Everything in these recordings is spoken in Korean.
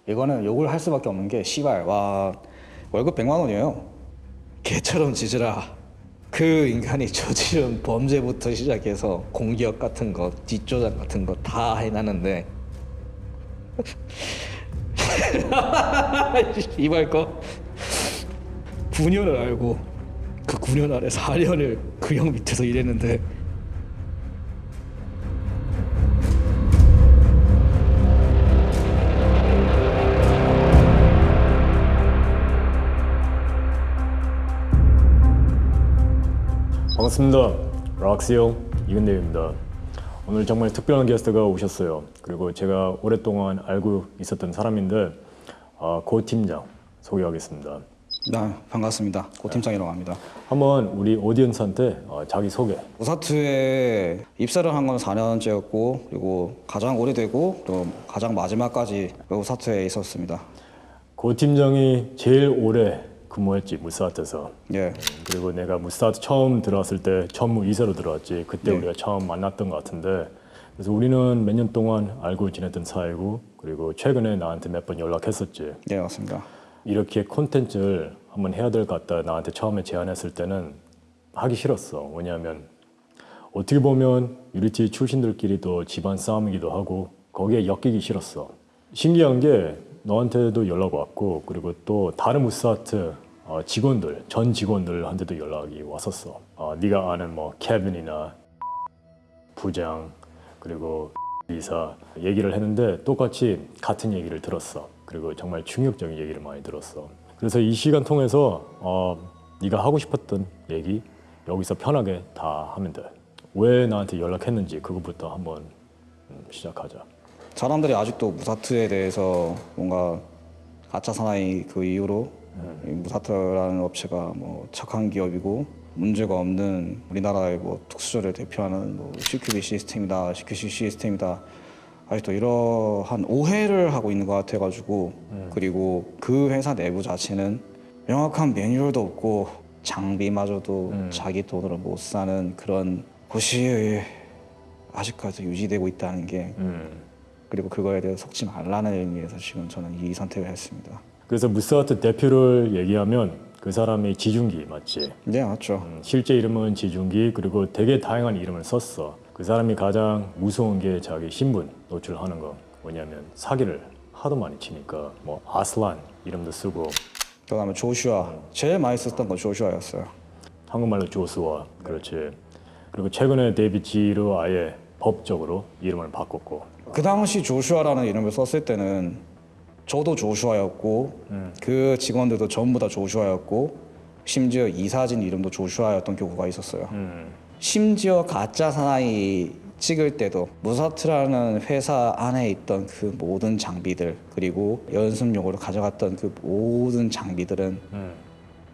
이거는 욕을 할 수밖에 없는 게 씨발 와 월급 100만 원이에요. 개처럼 지지라. 그 인간이 저지른 범죄부터 시작해서 공기업 같은 거, 뒷조작 같은 거 다 해놨는데 이발 거 9년을 알고 그 9년 안에 4년을 그 형 밑에서 일했는데 반갑습니다. 락스형 이근대입니다. 오늘 정말 특별한 게스트가 오셨어요. 그리고 제가 오랫동안 알고 있었던 사람인데 고 팀장 소개하겠습니다. 네, 반갑습니다. 고 팀장이라고 합니다. 한번 우리 오디언스한테 자기 소개. 우사투에 입사를 한 건 4년째였고 그리고 가장 오래되고 또 가장 마지막까지 우사투에 있었습니다. 고 팀장이 제일 오래 근무했지 무스타트에서. 예, 그리고 내가 무스타트 처음 들어왔을 때 전무이사로 들어왔지. 그때 네. 우리가 처음 만났던 것 같은데, 그래서 우리는 몇 년 동안 알고 지냈던 사이고, 그리고 최근에 나한테 몇 번 연락했었지. 네 맞습니다. 이렇게 콘텐츠를 한번 해야 될 것 같다 나한테 처음에 제안했을 때는 하기 싫었어. 왜냐하면 어떻게 보면 유리티 출신들끼리도 집안 싸움이기도 하고 거기에 엮이기 싫었어. 신기한 게 너한테도 연락 왔고 그리고 또 다른 무스타트 직원들, 전 직원들한테도 연락이 왔었어. 네가 아는 뭐 케빈이나 부장 그리고 이사 얘기를 했는데 똑같이 같은 얘기를 들었어. 그리고 정말 충격적인 얘기를 많이 들었어. 그래서 이 시간 통해서 네가 하고 싶었던 얘기 여기서 편하게 다 하면 돼. 왜 나한테 연락했는지 그것부터 한번 시작하자. 사람들이 아직도 무사투에 대해서 뭔가 가짜 사나이 그 이후로 이 무사투라는 업체가 뭐 착한 기업이고 문제가 없는 우리나라의 뭐 특수저를 대표하는 뭐 CQB 시스템이다, CQC 시스템이다. 아직도 이러한 오해를 하고 있는 것 같아가지고 그리고 그 회사 내부 자체는 명확한 매뉴얼도 없고 장비마저도 자기 돈으로 못 사는 그런 곳이 아직까지 유지되고 있다는 게 그리고 그거에 대해서 속지 말라는 의미에서 지금 저는 이 선택을 했습니다. 그래서 무스타트 대표를 얘기하면 그 사람이 지중기 맞지? 네 맞죠. 실제 이름은 지중기. 그리고 되게 다양한 이름을 썼어. 그 사람이 가장 무서운 게 자기 신분 노출하는 거. 왜냐면 사기를 하도 많이 치니까 뭐 아슬란 이름도 쓰고 그다음에 조슈아 제일 많이 썼던 건 조슈아였어요. 한국말로 조수아. 그렇지. 그리고 최근에 데이비지로 아예 법적으로 이름을 바꿨고. 그 당시 조슈아라는 이름을 썼을 때는 저도 조슈아였고 그 직원들도 전부 다 조슈아였고 심지어 이사진 이름도 조슈아였던 경우가 있었어요. 심지어 가짜 사나이 찍을 때도 무사트라는 회사 안에 있던 그 모든 장비들 그리고 연습용으로 가져갔던 그 모든 장비들은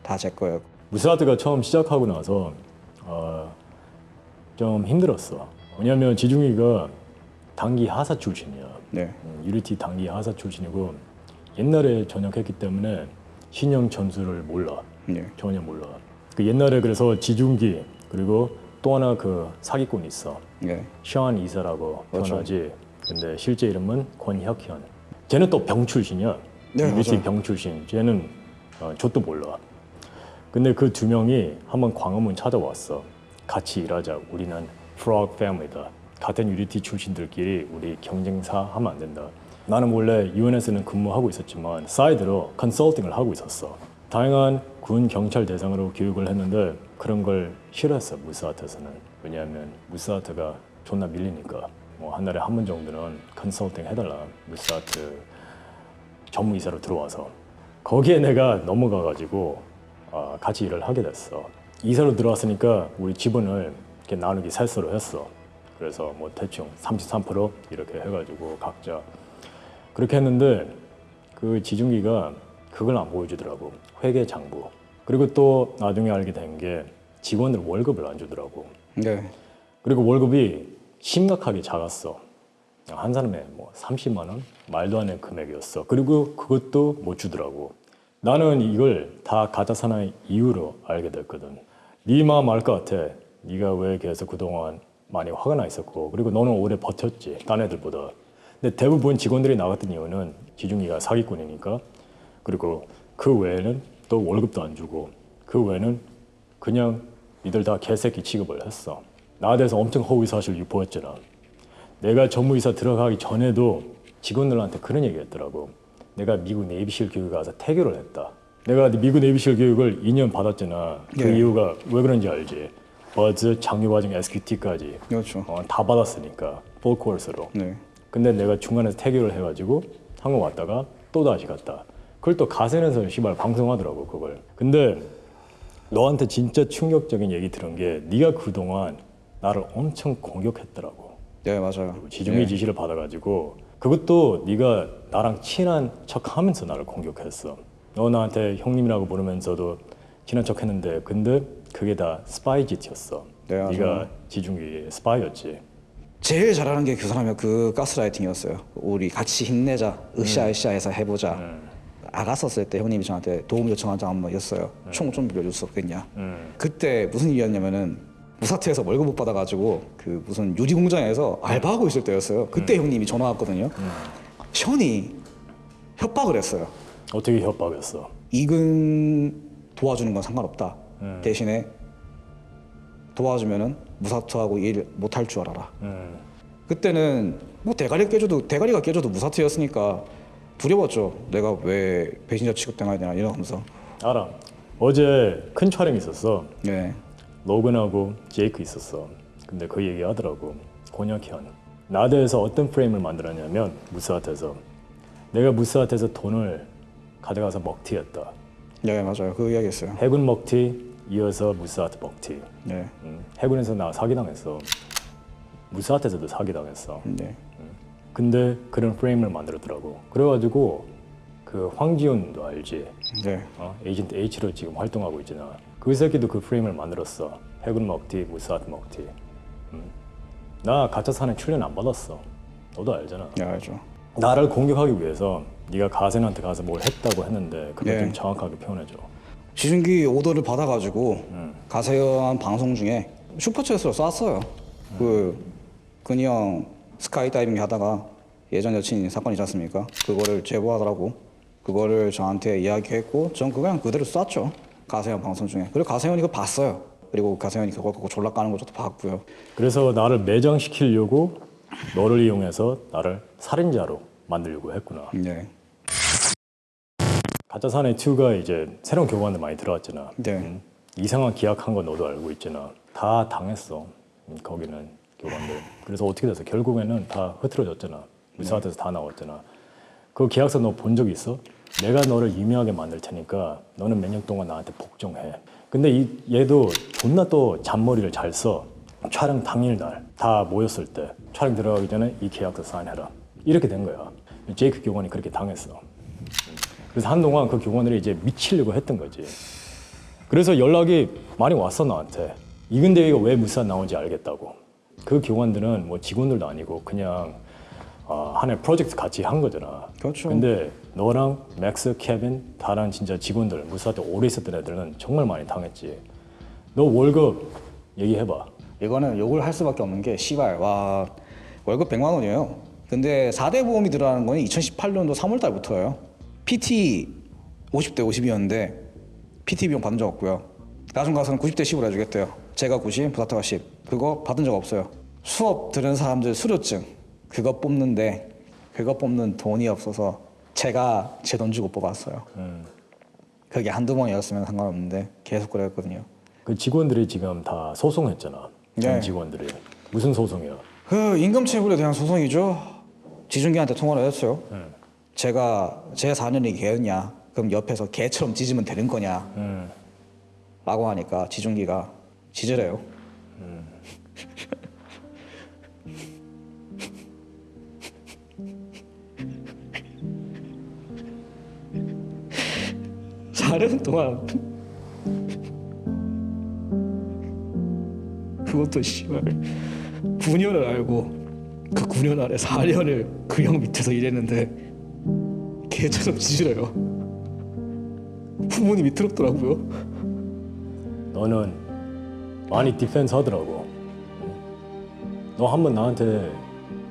다 제 거예요. 무스타트가 처음 시작하고 나서 좀 힘들었어. 왜냐면 지중이가 단기 하사 출신이야. 네, 유리티 단기 하사 출신이고 옛날에 전역했기 때문에 신형 전술을 몰라. 네, 전혀 몰라. 그 옛날에 그래서 지중기 그리고 또 하나 그 사기꾼이 있어. 네. 션 이사라고 그렇죠. 표현하지. 근데 실제 이름은 권혁현. 쟤는 또 병 출신이야. 네, 유리티 맞아요. 병 출신. 쟤는 저도 몰라. 근데 그 두 명이 한번 광화문 찾아왔어. 같이 일하자. 우리는 프로그 패밀리다. 같은 유리티 출신들끼리 우리 경쟁사 하면 안 된다. 나는 원래 UNS는 근무하고 있었지만 사이드로 컨설팅을 하고 있었어. 다양한 군 경찰 대상으로 교육을 했는데 그런 걸 싫어했어 무스타트에서는. 왜냐하면 무스타트가 존나 밀리니까 뭐 한 달에 한 번 정도는 컨설팅 해달라. 무스타트 전무이사로 들어와서 거기에 내가 넘어가가지고 같이 일을 하게 됐어. 이사로 들어왔으니까 우리 지분을 이렇게 나누기 살서로 했어. 그래서 뭐 대충 33% 이렇게 해가지고 각자 그렇게 했는데 그 지중기가 그걸 안 보여주더라고. 회계 장부. 그리고 또 나중에 알게 된 게 직원들 월급을 안 주더라고. 네. 그리고 월급이 심각하게 작았어. 한 사람에 뭐 30만 원? 말도 안 되는 금액이었어. 그리고 그것도 못 주더라고. 나는 이걸 다 가짜 사나이 이후로 알게 됐거든. 네 마음 알 것 같아. 네가 왜 계속 그동안 많이 화가 나 있었고 그리고 너는 오래 버텼지 딴 애들보다. 근데 대부분 직원들이 나갔던 이유는 지중이가 사기꾼이니까. 그리고 그 외에는 또 월급도 안 주고 그 외에는 그냥 니들 다 개새끼 취급을 했어. 나에 대해서 엄청 허위사실 유포했잖아. 내가 전무이사 들어가기 전에도 직원들한테 그런 얘기 했더라고. 내가 미국 내비실 교육에 가서 태교를 했다. 내가 미국 내비실 교육을 2년 받았잖아. 그 예. 이유가 왜 그런지 알지? 버즈, 장유과정, SQT까지 그렇죠. 다 받았으니까 풀 코र्스로. 네. 근데 내가 중간에서 태교를 해가지고 한국 왔다가 또 다시 갔다. 그걸 또 가세에서 씨발 방송하더라고 그걸. 근데 너한테 진짜 충격적인 얘기 들은 게 네가 그동안 나를 엄청 공격했더라고. 네, 맞아요. 지중이 네. 지시를 받아가지고 그것도 네가 나랑 친한 척하면서 나를 공격했어. 너 나한테 형님이라고 부르면서도 친한 척했는데 근데 그게 다 스파이 짓이었어. 네, 맞아요. 네가 지중이의 스파이였지. 제일 잘하는 게 그 사람이 그 가스라이팅이었어요. 우리 같이 힘내자, 으쌰으쌰해서 해보자. 아갔었을 때 형님이 저한테 도움 요청한 적 한번 있었어요. 총 좀 빌려줄 수 없겠냐. 그때 무슨 일이었냐면은 무사트에서 월급 못 받아가지고 그 무슨 유리 공장에서 알바하고 있을 때였어요. 그때 형님이 전화 왔거든요. 션이 협박을 했어요. 어떻게 협박했어? 이근 도와주는 건 상관없다. 대신에 도와주면은 무사트하고 일 못할 줄 알아라. 그때는 뭐 대가리가 깨져도 무사트였으니까 두려웠죠. 내가 왜 배신자 취급당해야 되나 이러면서. 알아. 어제 큰 촬영이 있었어. 네. 로건하고 제이크 있었어. 근데 그 얘기 하더라고. 권혁현. 나에 대해서 어떤 프레임을 만들었냐면 무스아트에서 내가 무스아트에서 돈을 가져가서 먹튀했다. 네, 맞아요. 그 이야기했어요. 해군 먹튀 이어서 무스아트 먹튀. 네. 해군에서 나 사기당했어. 무스아트에서도 사기당했어. 네. 근데 그런 프레임을 만들었더라고. 그래가지고 그 황지훈도 알지? 네. 에이전트 H로 지금 활동하고 있잖아. 그 새끼도 그 프레임을 만들었어. 해군 먹튀, 무스아트 먹튀. 나 가짜 사내 출연 안 받았어. 너도 알잖아. 네, 알죠. 나를 공격하기 위해서 네가 가세한테 가서 뭘 했다고 했는데 그걸 네. 좀 정확하게 표현해줘. 지중기 오더를 받아가지고 가세현 방송 중에 슈퍼챗으로 쐈어요. 근이 형 스카이다이빙 하다가 예전 여친 사건 있지 않습니까? 그거를 제보하더라고. 그거를 저한테 이야기했고 전 그냥 그대로 쐈죠. 가세현 방송 중에. 그리고 가세현이 그거 봤어요. 그리고 가세현이 그거 갖고 졸라 까는 것도 봤고요. 그래서 나를 매장시키려고 너를 이용해서 나를 살인자로 만들려고 했구나. 네. 가짜 사내 2가 이제 새로운 교관들 많이 들어왔잖아. 네. 이상한 계약한 거 너도 알고 있잖아. 다 당했어. 거기는 교관들. 그래서 어떻게 돼서 결국에는 다 흐트러졌잖아. 무사한테서 다 나왔잖아. 그 계약서 너 본 적 있어? 내가 너를 유명하게 만들 테니까 너는 몇 년 동안 나한테 복종해. 근데 얘도 존나 또 잔머리를 잘 써. 촬영 당일날 다 모였을 때 촬영 들어가기 전에 이 계약서 사인해라. 이렇게 된 거야. 제이크 교관이 그렇게 당했어. 그래서 한동안 그 교관들이 이제 미치려고 했던 거지. 그래서 연락이 많이 왔어 나한테. 이근대위가 왜 무사 나온지 알겠다고. 그 교관들은 뭐 직원들도 아니고 그냥 하나의 프로젝트 같이 한 거잖아. 그렇죠. 근데 너랑 맥스, 케빈, 다른 진짜 직원들 무사 때 오래 있었던 애들은 정말 많이 당했지. 너 월급 얘기해봐. 이거는 욕을 할 수밖에 없는 게 씨발 와 월급 100만 원이에요. 근데 4대 보험이 들어가는 건 2018년도 3월 달부터예요. PT 50대 50이었는데 PT 비용 받은 적 없고요. 나중 가서는 90대 10으로 해주겠대요. 제가 90, 부사트가 10. 그거 받은 적 없어요. 수업 들은 사람들 수료증 그거 뽑는데 그거 뽑는 돈이 없어서 제가 제 돈 주고 뽑았어요. 그게 한두 번이었으면 상관없는데 계속 그랬거든요. 그 직원들이 지금 다 소송했잖아. 전 네. 직원들이. 무슨 소송이야? 그 임금 체불에 대한 소송이죠. 지중기한테 통화를 했어요. 제가 제 4년이 개였냐? 그럼 옆에서 개처럼 짖으면 되는 거냐? 라고 하니까 지중기가 짖으래요. 사년 동안 그것도 씨발 9년을 알고 그 9년 안에 4년을 그 형 밑에서 일했는데 개처럼 짖으래요. 부모님이 트럽더라고요. 너는 많이 디펜스 하더라고. 너 한 번 나한테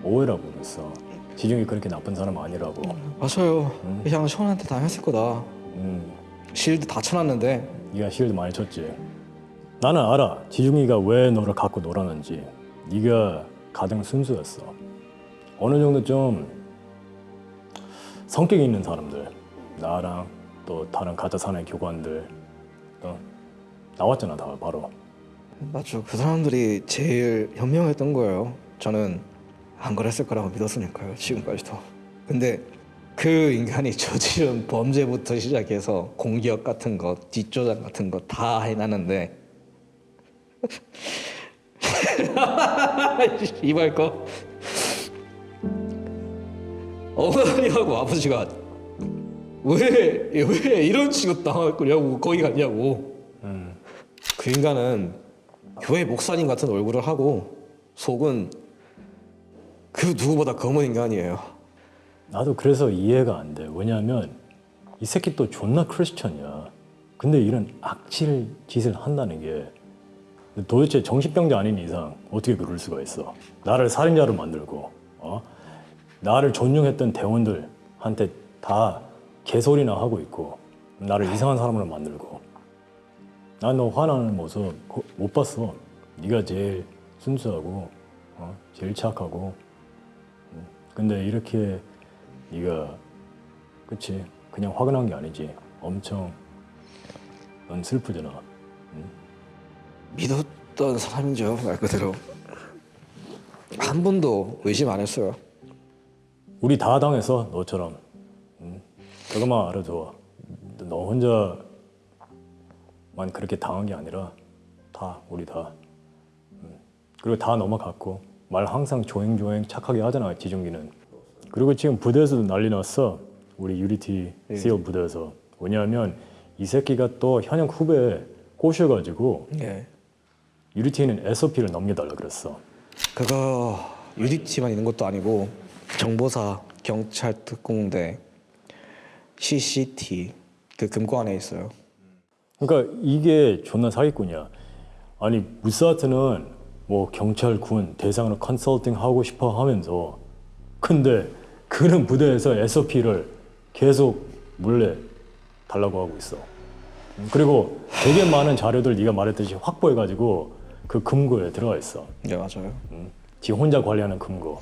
오해라고 그랬어. 지중이 그렇게 나쁜 사람 아니라고. 맞아요. 그냥 션한테 당했을 거다. 실드 다 쳐놨는데. 네가 실드 많이 쳤지. 나는 알아. 지중이가 왜 너를 갖고 놀았는지. 네가 가장 순수했어. 어느 정도 좀 성격 있는 사람들, 나랑 또 다른 가짜 사나이 교관들 나왔잖아, 다 바로. 맞죠. 그 사람들이 제일 현명했던 거예요. 저는 안 그랬을 거라고 믿었으니까요. 지금까지도. 근데 그 인간이 저지른 범죄부터 시작해서 공기업 같은 거, 뒷조작 같은 거 다 해놨는데 이발 거 어머니하고 아버지가 왜 이런 취급 당할 거냐고 거기 갔냐고. 그 인간은 교회 목사님 같은 얼굴을 하고 속은 그 누구보다 검은 인간이에요. 나도 그래서 이해가 안 돼. 왜냐하면 이 새끼 또 존나 크리스천이야. 근데 이런 악질 짓을 한다는 게 도대체 정신병자 아닌 이상 어떻게 그럴 수가 있어. 나를 살인자로 만들고 나를 존중했던 대원들한테 다 개소리나 하고 있고 나를 이상한 사람으로 만들고. 난 너 화나는 모습 못 봤어. 네가 제일 순수하고 제일 착하고. 근데 이렇게 네가 그치 그냥 화가 난 게 아니지. 엄청 넌 슬프잖아. 믿었던 사람이죠. 말 그대로. 한 번도 의심 안 했어요. 우리 다 당해서 너처럼. 그것만 알아줘. 너 혼자만 그렇게 당한 게 아니라 다 우리 다. 그리고 다 넘어갔고 말 항상 조용조용 착하게 하잖아 지중기는. 그리고 지금 부대에서도 난리 났어. 우리 유리티 세어 부대에서. 왜냐하면 이 새끼가 또 현역 후배에 꼬셔가지고 예. 유리티는 SOP를 넘겨달라 그랬어. 그거 UDT만 있는 것도 아니고 정보사, 경찰, 특공대, CCT 그 금고 안에 있어요. 그러니까 이게 존나 사기꾼이야. 아니 무사트는 뭐 경찰, 군 대상으로 컨설팅 하고 싶어 하면서 근데 그런 부대에서 SOP를 계속 몰래 달라고 하고 있어. 그리고 되게 많은 자료들 네가 말했듯이 확보해가지고 그 금고에 들어가 있어. 네 맞아요. 지 혼자 관리하는 금고.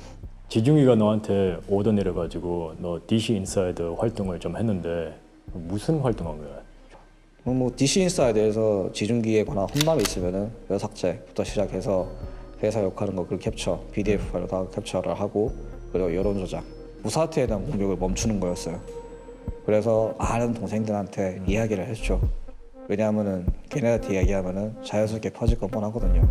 지중이가 너한테 오더 내려가지고 너 DC 인사이드 활동을 좀 했는데 무슨 활동한 거야? 뭐 DC 인사이드에서 지중기에 관한 험담이 있으면은 그 삭제부터 시작해서 회사 욕하는 거 그걸 캡처, PDF 파일로 다 캡처를 하고 그리고 여론 조작, 무사트에 대한 공격을 멈추는 거였어요. 그래서 아는 동생들한테 이야기를 했죠. 왜냐하면은 걔네한테 이야기하면은 자연스럽게 퍼질 건 뻔하거든요.